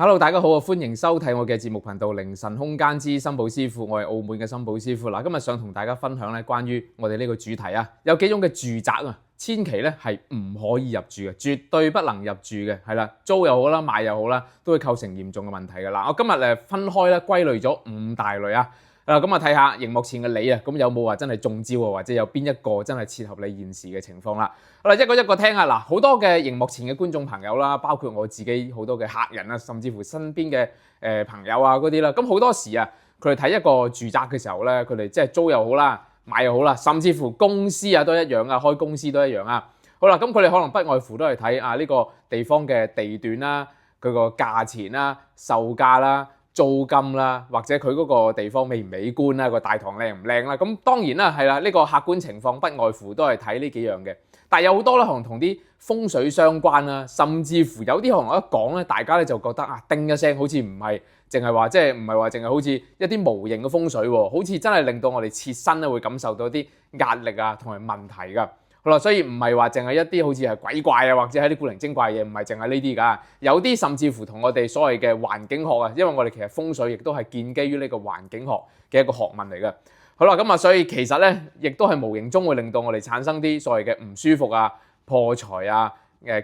Hello，大家好啊！歡迎收睇我嘅節目頻道《凌晨空間之森寶師傅》，我係澳門嘅森寶師傅嗱。今日想同大家分享咧關於我哋呢個主題啊，有幾種嘅住宅啊，千祈咧係唔可以入住嘅，絕對不能入住嘅，係啦，租又好啦，買又好啦，都會構成嚴重嘅問題㗎啦。我今日分開咧歸類咗5大類啊。咁啊睇下熒幕前嘅你啊，咁有冇話真係中招啊，或者有邊一個真係切合你現時嘅情況啦？好啦，一個一個聽下嗱，好多嘅熒幕前嘅觀眾朋友啦，包括我自己好多嘅客人啊，甚至乎身邊嘅朋友啊嗰啲啦，咁好多時啊，佢哋睇一個住宅嘅時候咧，佢哋即係租又好啦，買又好啦，甚至乎公司啊都一樣啊，開公司都一樣啊。好啦，咁佢哋可能不外乎都係睇呢個地方嘅地段啦，佢個價錢啦、售價啦、租金啦，或者佢嗰個地方美唔美觀啦，個大堂靚唔靚啦，咁當然啦，係啦，呢個客觀情況不外乎都係睇呢幾樣嘅。但係有好多咧，可能同啲風水相關啦，甚至乎有啲可能我一講咧，大家咧就覺得叮一聲，好似唔係淨係話，即係唔係話淨係好似一啲無形嘅風水喎，好似真係令到我哋切身咧會感受到啲壓力啊同埋問題㗎。好啦，所以唔係話淨係一啲好似係鬼怪啊，或者係啲古靈精怪嘢，唔係淨係呢啲㗎。有啲甚至乎同我哋所謂嘅環境學啊，因為我哋其實風水亦都係建基於呢個環境學嘅一個學問嚟嘅。好啦，咁所以其實咧，亦都係無形中會令到我哋產生啲所謂嘅唔舒服啊、破財啊、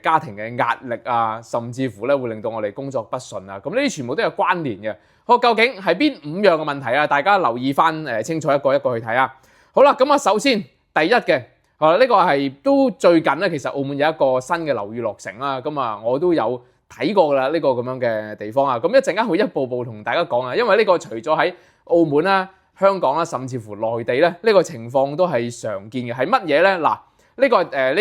家庭嘅壓力啊，甚至乎咧會令到我哋工作不順啊。咁呢啲全部都有關聯嘅。好，究竟係邊5樣嘅問題啊？大家留意翻清楚一個一個去睇啊。好啦，咁首先第一嘅，呢個係都最近咧，其實澳門有一個新嘅樓宇落成啦。咁我都有睇過㗎啦，呢個咁樣嘅地方啊。咁一陣間會一步步同大家講啊，因為呢個除咗喺澳門啦、香港啦，甚至乎內地咧，呢個情況都係常見嘅。係乜嘢咧？嗱，呢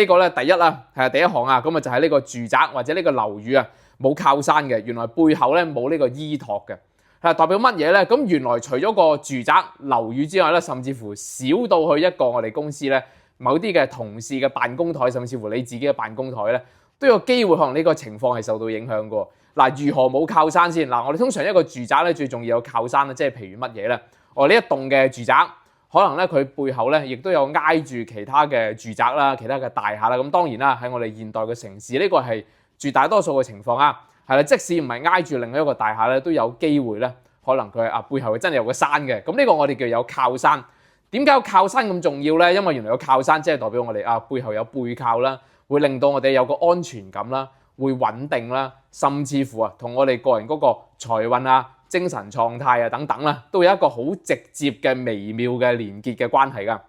個咧第一啦，係第一項啊。咁就係呢個住宅或者呢個樓宇啊，冇靠山嘅。原來背後咧冇呢個依託嘅，係代表乜嘢咧？咁原來除咗個住宅樓宇之外咧，甚至乎少到去一個我哋公司咧，某啲嘅同事嘅辦公台，甚至乎你自己嘅辦公台咧，都有機會可能呢個情況係受到影響嘅。嗱，如何冇靠山先？嗱，我哋通常一個住宅咧最重要有靠山咧，即係譬如乜嘢咧？我呢一棟嘅住宅，可能咧佢背後咧亦都有挨住其他嘅住宅啦、其他嘅大廈啦。咁當然啦，喺我哋現代嘅城市，呢個係絕大多數嘅情況啊。係啦，即使唔係挨住另外一個大廈咧，都有機會咧，可能佢背後真係有個山嘅。咁呢個我哋叫有靠山。點解有靠山咁重要咧？因為原來有靠山即係代表我哋背後有背靠啦，會令到我哋有個安全感啦，會穩定啦，甚至乎同我哋個人嗰個財運啊、精神狀態啊等等啦，都有一個好直接嘅微妙嘅連結嘅關係㗎。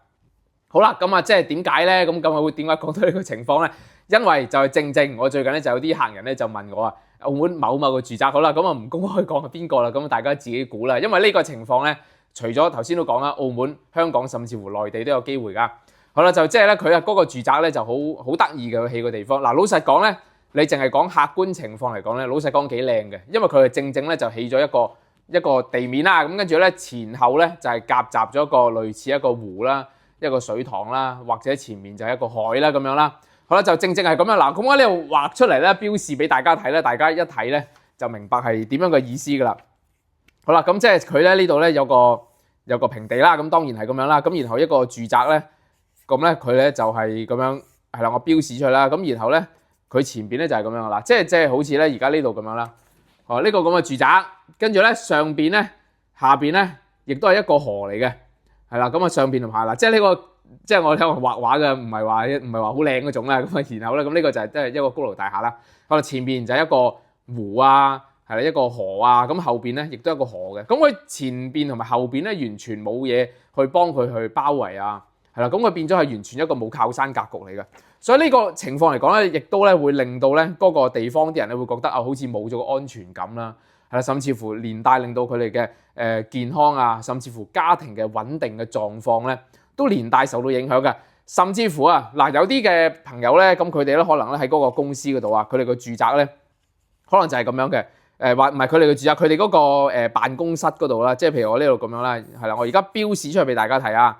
好啦，咁即係點解咧？咁會點解講到呢個情況咧？因為就係正我最近咧就有啲客人咧就問我澳門某個住宅，好啦，咁唔公開講係邊個啦，咁大家自己估啦。因為呢個情況咧，除咗頭先都講啦，澳門、香港甚至乎內地都有機會㗎。好啦，就即係咧佢嗰個住宅咧就好得意嘅起個地方。嗱，老實講咧，你淨係講客觀情況嚟講咧，老實講幾靚嘅，因為佢係正咧就起咗一個地面啦，咁跟住咧前後咧就係夾雜咗一個類似一個湖啦、一個水塘啦，或者前面就係一個海啦咁樣啦。好啦，就正係咁樣嗱，咁我呢度畫出嚟咧，標示俾大家睇咧，大家一睇咧就明白係點樣嘅意思㗎啦。好啦，咁即係佢咧呢度咧有個平地啦，咁當然係咁樣啦。咁然後一個住宅咧，咁咧佢咧就係咁樣係啦，我標示出去啦。咁然後咧佢前邊咧就係咁樣啦，即係好似咧而家呢度咁樣啦。呢個咁嘅住宅，跟住咧上邊咧、下邊咧，亦都係一個河嚟嘅，係啦。咁上邊同下啦，即係呢個即係我聽我畫畫嘅，唔係話好靚嗰種啦。咁然後咧，咁呢個就係即係一個高樓大廈啦。可能前邊就係一個湖啊，係啦，一個河啊。咁後邊咧亦都係一個河嘅。咁佢前邊同埋後邊咧完全冇嘢去幫佢去包圍啊，係啦。咁佢變咗係完全一個冇靠山格局嚟嘅。所以呢個情況嚟講咧，亦都咧會令到咧嗰個地方啲人咧會覺得好似冇咗個安全感啦，係啦，甚至乎連帶令到佢哋嘅健康啊，甚至乎家庭嘅穩定嘅狀況咧，都連帶受到影響嘅。甚至乎嗱，有啲嘅朋友咧，咁佢哋咧可能咧喺嗰個公司嗰度啊，佢哋個住宅咧，可能就係咁樣嘅，或唔係佢哋嘅住宅，佢哋嗰個辦公室嗰度啦，即係譬如我呢度咁樣啦，係啦，我而家標示出嚟俾大家睇啊，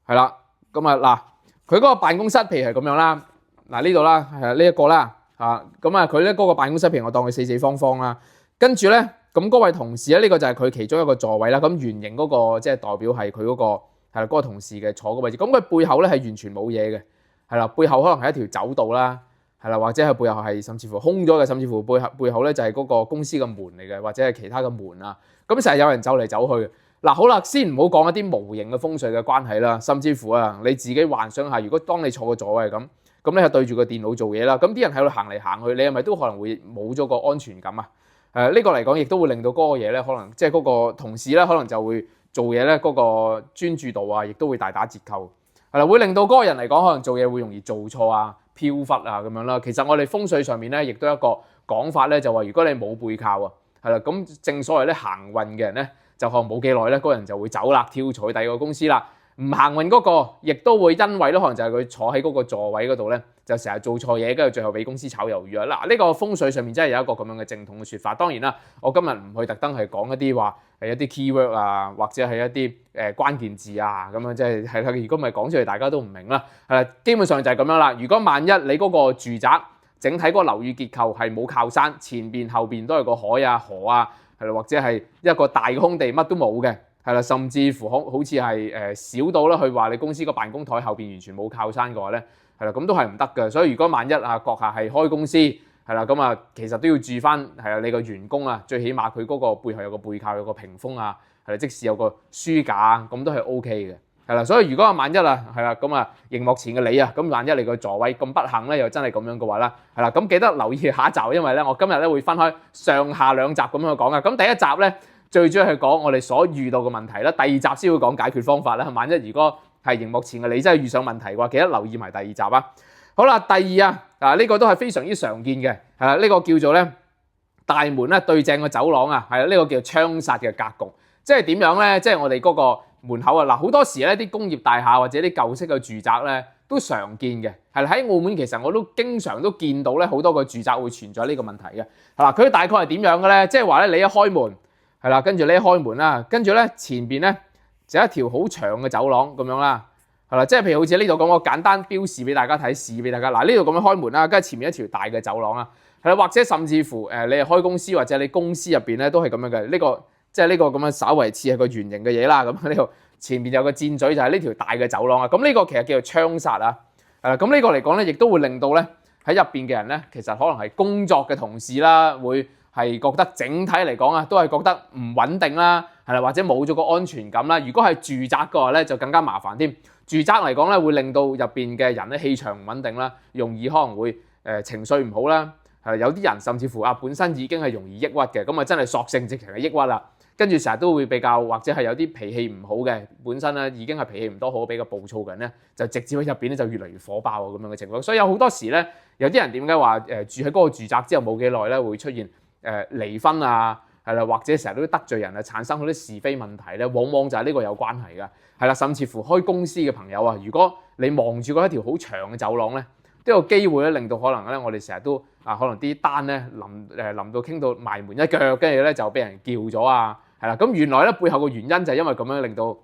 係啦，咁嗱。佢嗰個辦公室譬如係咁樣啦，嗱呢度啦，係呢一個啦，佢咧嗰個辦公室譬如我當佢四四方方啦，跟住咧咁嗰位同事咧呢個就係佢其中一個座位啦，咁圓形嗰個即係代表係佢嗰個係啦嗰個同事嘅坐嘅位置，咁佢背後咧係完全冇嘢嘅，係啦，背後可能係一條走道啦，係啦，或者係背後係甚至乎空咗嘅，甚至乎背後咧就係嗰個公司嘅門嚟嘅，或者係其他嘅門啊。咁成日有人走嚟走去。嗱，好啦，先唔好講一啲無形嘅風水嘅關係啦，甚至乎啊，你自己幻想下，如果當你坐個座位咁，咁你係對住個電腦做嘢啦，咁啲人喺度行嚟行去，你係咪都可能會冇咗個安全感啊？呢個嚟講，亦都會令到嗰個嘢咧，可能即係嗰個同事咧，可能就會做嘢咧，嗰個專注度啊，亦都會大打折扣。係啦，會令到嗰個人嚟講，可能做嘢會容易做錯啊、飄忽啊咁樣啦。其實我哋風水上面咧，亦都有一個講法咧，就話如果你冇背靠啊，係啦，咁正所謂咧行運嘅人咧，就可能冇幾耐咧，嗰人就會走啦，跳槽去第二個公司啦。唔行運嗰個，亦都會因為咧，可能就係佢坐喺嗰個座位嗰度咧，就成日做錯嘢，跟住最後俾公司炒魷魚啊！嗱，呢個風水上面真係有一個咁樣嘅正統嘅説法。當然啦，我今日唔去特登係講一啲話係一啲 keyword 啊，或者係一啲關鍵字啊咁樣，即係啦。如果唔係講出嚟，大家都唔明啦。基本上就係咁樣啦。如果萬一你嗰個住宅整體嗰個樓宇結構係冇靠山，前邊後邊都係個海啊、河啊，係啦，或者係一個大嘅空地，乜都冇嘅。係啦，甚至乎好似係少到啦，佢話你公司個辦公台後邊完全冇靠山嘅話咧，係啦，咁都係唔得嘅。所以如果萬一啊，閣下係開公司，係啦，咁啊，其實都要注翻係啊，你個員工啊，最起碼佢嗰個背後有個背靠，有個屏風啊，係啦，即使有個書架咁都係 OK 嘅。係啦，所以如果萬一啊，係啦，咁啊，熒幕前嘅你啊，咁萬一你個座位咁不幸咧，又真係咁樣嘅話啦，係啦，咁記得留意下一集，因為咧，我今日咧會分開上下兩集咁樣去講嘅。咁第一集咧，最主要係講我哋所遇到嘅問題啦，第二集先會講解決方法啦。萬一如果係熒幕前嘅你真係遇上問題嘅話，記得留意埋第二集啊。好啦，第二啊，呢個都係非常之常見嘅，係啦，呢個叫做咧大門咧對正個走廊啊，係啦，呢個叫槍煞嘅格局，即係點樣咧？即係我哋嗰個門口啊，嗱，好多時咧啲工業大廈或者啲舊式嘅住宅咧都常見嘅，係啦，喺澳門其實我都經常都見到咧好多個住宅會存在呢個問題嘅，係啦，佢大概係點樣嘅咧？即係話咧你一開門。係啦，跟住你一開門啦，跟住咧前邊咧就一條好長嘅走廊咁樣啦，係啦，即係譬如好似呢度咁，我簡單標示俾大家睇，示俾大家。嗱，呢度咁樣開門啦，跟住前面一條大嘅走廊啦，係啦，或者甚至乎你係開公司或者你公司入邊咧都係咁樣嘅，呢個即係呢個咁樣稍為似係個圓形嘅嘢啦，咁呢度前面有個箭嘴就係呢條大嘅走廊啊，咁呢個其實叫做槍煞啊，係啦，咁呢個嚟講咧，亦都會令到咧喺入邊嘅人咧，其實可能係工作嘅同事啦，會係覺得整體嚟講啊，都係覺得唔穩定啦，係啦，或者冇咗個安全感啦。如果係住宅嘅話咧，就更加麻煩添。住宅嚟講咧，會令到入邊嘅人咧氣場唔穩定啦，容易可能會情緒唔好啦。係有啲人甚至乎本身已經係容易抑鬱嘅，咁啊真係索性直情係抑鬱啦。跟住成日都會比較或者係有啲脾氣唔好嘅，本身咧已經係脾氣唔多好，比較暴躁嘅人咧，就直接喺入邊咧就越嚟越火爆啊咁樣嘅情況。所以有好多時咧，有啲人點解話住喺嗰個住宅之後冇幾耐咧會出現離婚啊，係啦，或者成日都得罪人啊，產生好多是非問題咧，往往就係呢個有關係㗎，係啦，甚至乎開公司嘅朋友啊，如果你望住嗰一條好長嘅走廊咧，都有機會咧令到可能咧我哋成日都可能啲單咧臨到傾到埋門一腳，跟住咧就俾人叫咗啊，係啦，咁原來咧背後嘅原因就係因為咁樣令到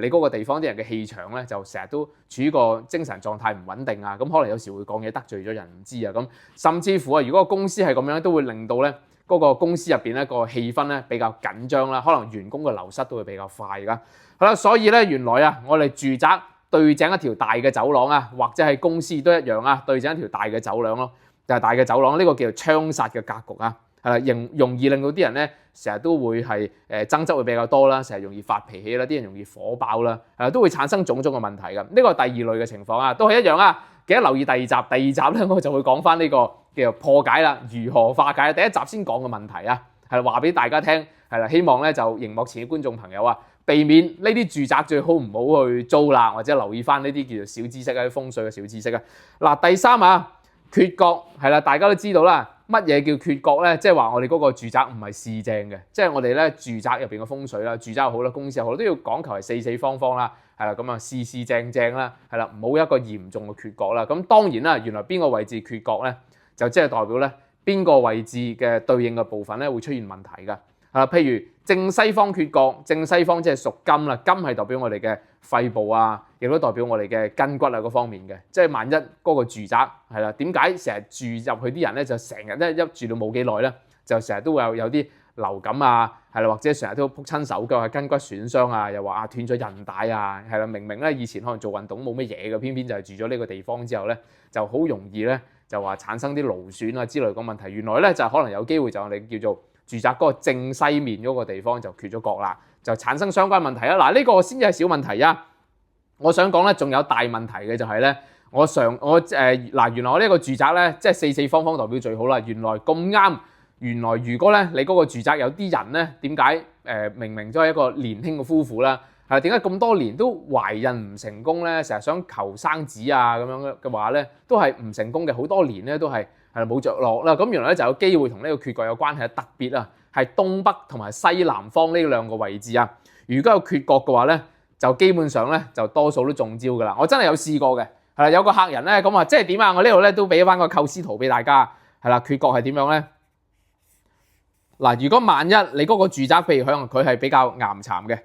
你嗰個地方啲人嘅氣場咧就成日都處於個精神狀態唔穩定啊，咁可能有時會講嘢得罪咗人唔知啊，咁甚至乎如果個公司係咁樣都會令到咧嗰個公司入邊咧個氣氛咧比較緊張啦，可能員工嘅流失都會比較快㗎。好啦，所以咧原來我哋住宅對正一條大嘅走廊啊，或者係公司都一樣啊，對正一條大嘅走廊咯，就係大嘅走廊，呢個叫做槍煞嘅格局啊，係啦，容易令到啲人咧成日都會係爭執會比較多啦，成日容易發脾氣啦，啲人容易火爆啦，都會產生種種嘅問題㗎。呢個係第二類嘅情況啊，都係一樣啊。記得留意第二集，第二集咧我就會講翻呢個叫做破解啦，如何化解。第一集先講嘅問題啊，係話俾大家聽，係啦，希望咧就熒幕前嘅觀眾朋友啊，避免呢啲住宅最好唔好去租啦，或者留意翻呢啲叫做小知識啊，風水嘅小知識啊。嗱，第三缺角係啦，大家都知道啦，乜嘢叫缺角咧？即係話我哋嗰個住宅唔係四正嘅，即係我哋咧住宅入邊嘅風水啦，住宅又好啦，公司又好，都要講求係四四方方啦，係啦，咁啊四四正正啦，係啦，唔好一個嚴重嘅缺角啦。咁當然啦，原來邊個位置缺角咧，就即係代表咧邊個位置嘅對應嘅部分咧會出現問題㗎。譬如正西方缺角，正西方即係屬金啦，金係代表我哋嘅肺部啊，亦都代表我哋嘅筋骨啊嗰方面嘅。即係萬一嗰個住宅係啦，點解成日住入去啲人咧就成日咧一住到冇幾耐咧，就成日都會有啲流感啊，係啦，或者成日都仆親手腳啊，筋骨損傷啊，又話斷咗韌帶啊，係啦，明明咧以前可能做運動冇乜嘢嘅，偏偏就係住咗呢個地方之後咧，就好容易咧就話產生啲勞損啊之類嘅問題。原來咧就可能有機會就我哋叫做住宅嗰個正西面嗰個地方就缺咗角啦，就產生相關問題啦。嗱，呢個先至係小問題啊！我想講咧，仲有大問題嘅就係咧，原來我呢個住宅咧，即係四四方方代表最好啦。原來咁啱，原來如果咧你嗰個住宅有啲人咧，點解明明都係一個年輕嘅夫婦啦，係點解咁多年都懷孕唔成功咧？成日想求生子啊咁樣嘅話咧，都係唔成功嘅，好多年咧都係冇着落啦。咁原來咧就有機會同呢個缺角有關係，特別啊係東北同埋西南方呢兩個位置啊。如果有缺角嘅話咧，就基本上咧就多數都中招噶啦。我真係有試過嘅，係啦，有個客人咧咁話，即係點啊？我呢度咧都俾翻個構思圖俾大家，係啦，缺角係點樣咧？嗱，如果萬一你嗰個住宅，譬如佢係比較岩巉嘅，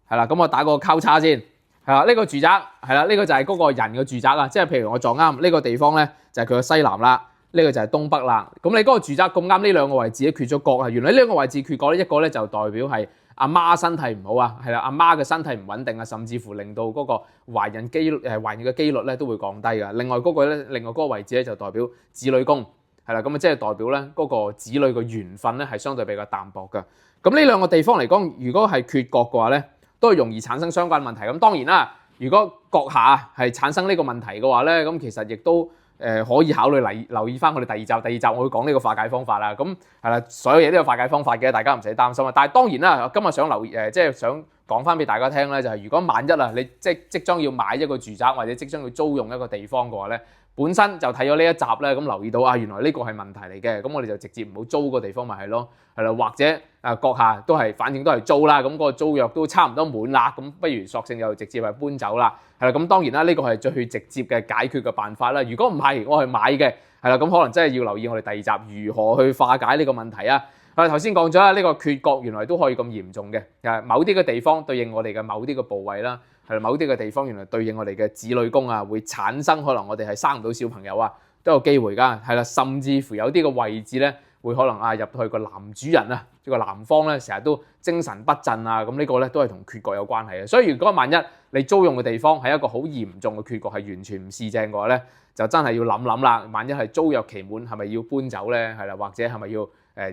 係啦，咁我打個交叉先，係啦，呢個住宅係啦，呢個就係嗰個人嘅住宅啊，即係譬如我撞啱呢個地方咧，就係佢嘅西南啦，呢個就係東北啦。咁你嗰個住宅咁啱呢兩個位置咧缺咗角啊，原來呢兩個位置缺角咧，一個咧就代表係阿媽身體唔好啊，係啦，阿媽嘅身體唔穩定啊，甚至乎令到嗰個懷孕嘅機率咧都會降低㗎。另外嗰個位置咧就代表子女宮，係啦，咁啊即係代表咧嗰個子女嘅緣分咧係相對比較淡薄㗎。咁呢兩個地方嚟講，如果係缺角嘅話咧，都係容易產生相關問題。咁當然啦，如果閣下係產生呢個問題嘅話咧，咁其實亦都可以考慮留意翻我哋第二集。第二集我會講呢個化解方法啦。咁係啦，所有嘢都有化解方法嘅，大家唔使擔心啊。但係當然啦，今日想即係想講翻俾大家聽咧，就係如果萬一啊，你即將要買一個住宅或者即將要租用一個地方嘅話咧，本身就睇咗呢一集咧，咁留意到啊，原來呢個係問題嚟嘅，咁我哋就直接唔好租個地方咪係咯，係啦，或者閣下都係，反正都係租啦，咁嗰個租約都差唔多滿啦，咁不如索性又直接係搬走啦，係啦，咁當然啦，呢個係最直接嘅解決嘅辦法啦。如果唔係，我係買嘅，係啦，咁可能真係要留意我哋第二集如何去化解呢個問題啊。頭先講咗啦，呢個缺角原來都可以咁嚴重嘅，某啲嘅地方對應我哋嘅某啲嘅部位啦。係某啲嘅地方原來對應我哋嘅子女宮啊，會產生可能我哋係生唔到小朋友啊，都有機會㗎。係啦，甚至乎有啲嘅位置咧，會可能入去個男主人啊，即個男方咧成日都精神不振啊，咁呢個咧都係同缺角有關係嘅。所以如果萬一你租用嘅地方係一個好嚴重嘅缺角，係完全唔市正嘅話咧，就真係要諗諗啦。萬一係租約期滿，係咪要搬走咧？係啦，或者係咪要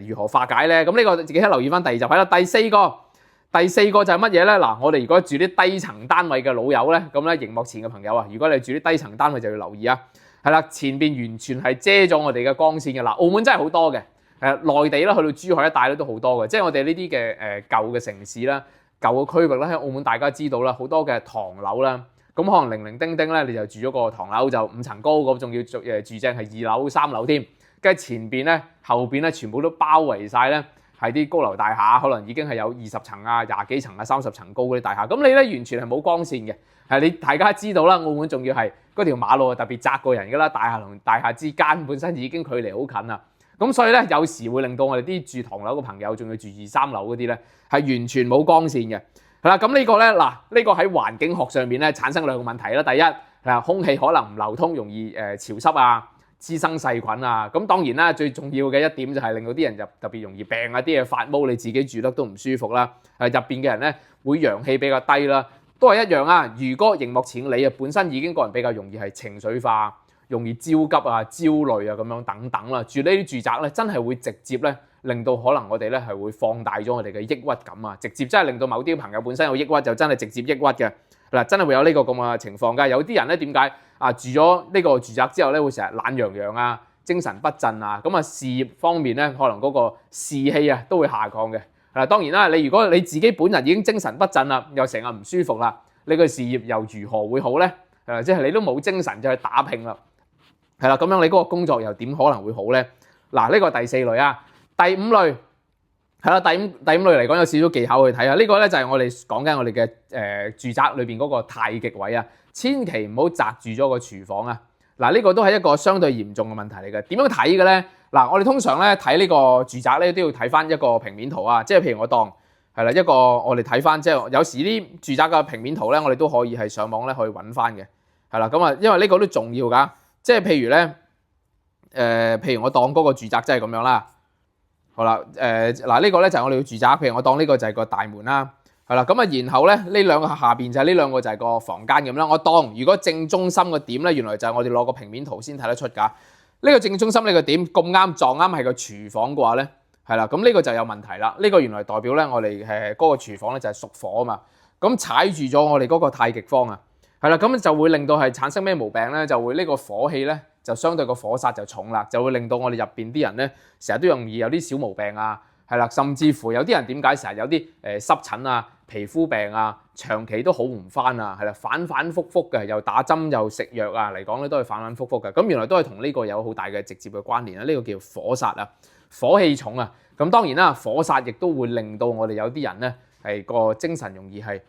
如何化解咧？咁呢個自己留意翻第二集。係啦，第四個就係乜嘢咧？嗱，我哋如果住啲低層單位嘅老友咧，咁咧熒幕前嘅朋友啊，如果你住啲低層單位就要留意啊。係啦，前邊完全係遮咗我哋嘅光線嘅。嗱，澳門真係好多嘅，內地啦，去到珠海一帶咧都好多嘅，即係我哋呢啲嘅舊嘅城市啦、舊嘅區域啦，喺澳門大家知道啦，好多嘅唐樓啦，咁可能零零丁丁咧，你就住咗個唐樓就5層高，咁仲要住正係2樓、3樓添，跟住前邊咧、後邊咧全部都包圍晒咧。係啲高樓大廈，可能已經係有20層啊、20幾層啊、30層高嗰啲大廈，咁你咧完全係冇光線嘅。係你大家知道啦，澳門仲要係嗰條馬路特別窄過人㗎啦，大廈同大廈之間本身已經距離好近啦。咁所以咧，有時會令到我哋啲住唐樓嘅朋友，仲要住2、3樓嗰啲咧，係完全冇光線嘅。係啦，咁呢個咧嗱，呢個喺環境學上面咧產生兩個問題啦。第一係空氣可能唔流通，容易潮濕啊。滋生細菌啊，咁當然啦，最重要嘅一點就係令到啲人特別容易病啊，啲嘢發毛，你自己住得都唔舒服啦。入邊嘅人咧會陽氣比較低啦，都係一樣啊。如果熒幕前你本身已經個人比較容易係情緒化、容易焦急啊、焦慮啊咁樣等等啦，住呢啲住宅咧真係會直接咧令到可能我哋咧係會放大咗我哋嘅抑鬱感啊，直接真係令到某啲朋友本身有抑鬱就真係直接抑鬱嘅。嗱，真係會有呢個咁嘅情況㗎。有啲人咧點解住咗呢個住宅之後咧會成日懶洋洋啊、精神不振啊，咁事業方面咧可能嗰個士氣啊都會下降嘅。嗱，當然啦，如果你自己本人已經精神不振啦，又成日唔舒服啦，你個事業又如何會好咧？即係你都冇精神就去打拼啦。係啦，咁樣你嗰個工作又點可能會好咧？嗱，呢個第4類啊，第5類。係啦，第五類嚟講有少少技巧去睇下，呢個咧就係我哋講緊我哋嘅住宅裏邊嗰個太極位啊，千祈唔好擲住咗個廚房啊！嗱，呢個都係一個相對嚴重嘅問題嚟嘅。點樣睇嘅咧？嗱，我哋通常咧睇呢個住宅咧都要睇翻一個平面圖啊，即係譬如我當係啦一個我哋睇翻，即係有時啲住宅嘅平面圖咧，我哋都可以係上網咧去揾翻嘅。係啦，咁啊，因為呢個都重要㗎，即係譬如咧譬如我當嗰個住宅真係咁樣啦。好啦，呢個咧就係我哋嘅住宅，譬如我當呢個就係個大門啦，係啦，咁啊，然後咧呢兩個下邊就係呢兩個就係個房間咁啦。我當如果正中心嘅點咧，原來就係我哋攞個平面圖先睇得出㗎。呢個正中心呢個點咁啱撞啱係個廚房嘅話咧，係啦，咁呢個就有問題啦。呢個原來代表咧我哋嗰個廚房咧就係屬火啊嘛，咁踩住咗我哋嗰個太極方啊，係啦，咁就會令到係產生咩毛病咧？就會呢個火氣咧就相對個火煞就重啦，就會令到我哋入邊啲人咧成日都容易有啲小毛病啊，係啦，甚至乎有啲人點解成日有啲濕疹啊、皮膚病啊，長期都好唔翻啊，係啦，反反覆覆嘅，又打針又食藥啊嚟講咧都係反反覆覆嘅，咁原來都係同呢個有好大嘅直接嘅關聯啊，呢個叫火煞啊，火氣重啊，咁當然啦，火煞亦都會令到我哋有啲人咧係個精神容易係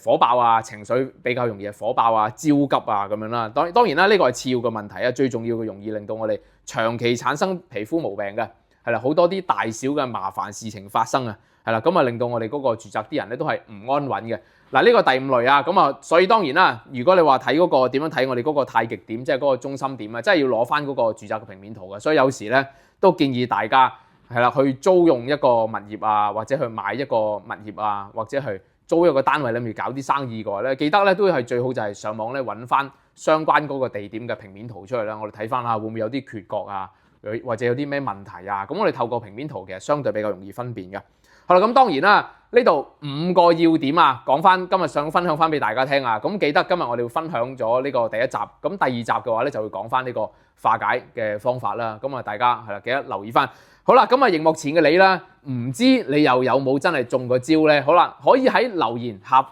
火爆啊，情緒比較容易係火爆啊、焦急啊咁樣啦。當然啦，呢個係次要嘅問題啊，最重要嘅容易令到我哋長期產生皮膚毛病嘅，係啦，好多啲大小嘅麻煩事情發生啊，係啦，咁啊令到我哋嗰個住宅啲人咧都係唔安穩嘅。嗱，呢個第5類啊，咁啊，所以當然啦，如果你話睇嗰個點樣睇我哋嗰個太極點，即係嗰個中心點啊，真係要攞翻嗰個住宅嘅平面圖嘅。所以有時咧都建議大家係啦，去租用一個物業啊，或者去買一個物業啊，或者去租一個單位咧，要搞啲生意嘅話咧，記得咧都係最好就係上網咧揾翻相關嗰個地點嘅平面圖出嚟啦。我哋睇翻下會唔會有啲缺角啊，或者有啲咩問題啊？咁我哋透過平面圖其實相對比較容易分辨嘅。好啦，咁當然啦，呢度5個要點啊，講翻今日想分享翻俾大家聽啊。咁記得今日我哋會分享咗呢個第1集，咁第2集嘅話咧就會講翻呢個化解嘅方法啦。咁啊，大家係啦，記得留意翻。好啦，咁啊，熒幕前嘅你啦，唔知你又有冇真係中個招咧？好啦，可以喺留言下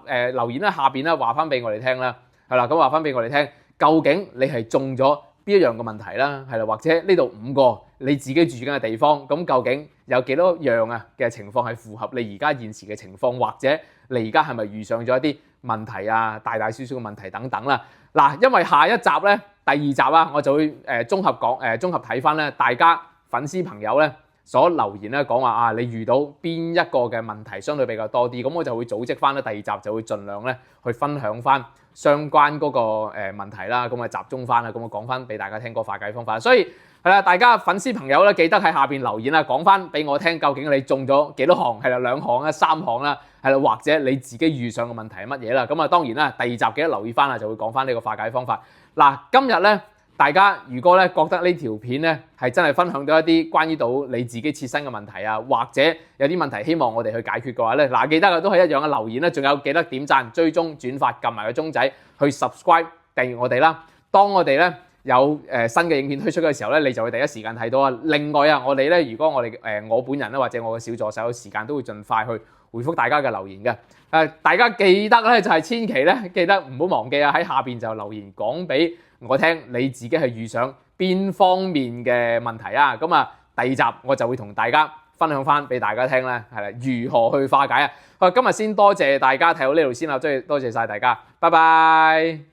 邊咧話翻俾我哋聽啦。係啦，咁話翻俾我哋聽，究竟你係中咗邊一樣嘅問題啦？係啦，或者呢度5個你自己住緊嘅地方，咁究竟有幾多樣啊嘅情況係符合你而家現時嘅情況，或者你而家係咪遇上咗一啲問題啊，大大小小嘅問題等等啦？嗱，因為下一集咧，第2集啊，我就會綜合睇翻咧，大家粉絲朋友咧所留言咧講話啊，你遇到邊一個嘅問題相對比較多啲，咁我就會組織翻咧第2集就會盡量咧去分享翻相關嗰個問題啦，咁啊集中翻啦，咁我講翻俾大家聽個化解方法。所以係啦，大家粉絲朋友咧記得喺下邊留言啦，講翻俾我聽，究竟你中咗幾多項？係啦，2項啦、3項啦，係啦，或者你自己遇上嘅問題係乜嘢啦？咁啊當然啦，第2集記得留意翻啦，就會講翻呢個化解方法。嗱，今日咧。大家如果咧覺得呢條片咧係真係分享到一啲關於到你自己切身嘅問題啊，或者有啲問題希望我哋去解決嘅話咧，嗱，記得嘅都係一樣嘅留言啦，仲有記得點讚、追蹤、轉發、撳埋個鐘仔去 subscribe 訂閱我哋啦。當我哋咧有新嘅影片推出嘅時候咧，你就會第一時間睇到啊。另外啊，我哋咧如果我哋我本人咧或者我嘅小助手有時間都會盡快去回覆大家嘅留言嘅。大家記得咧就係千祈咧記得唔好忘記啊，喺下邊就留言講俾我聽你自己係遇上邊方面嘅問題啊。咁啊第2集我就會同大家分享翻俾大家聽咧，係啦，如何去化解啊。今日先多謝大家睇到呢度先啦，多謝晒大家，拜拜。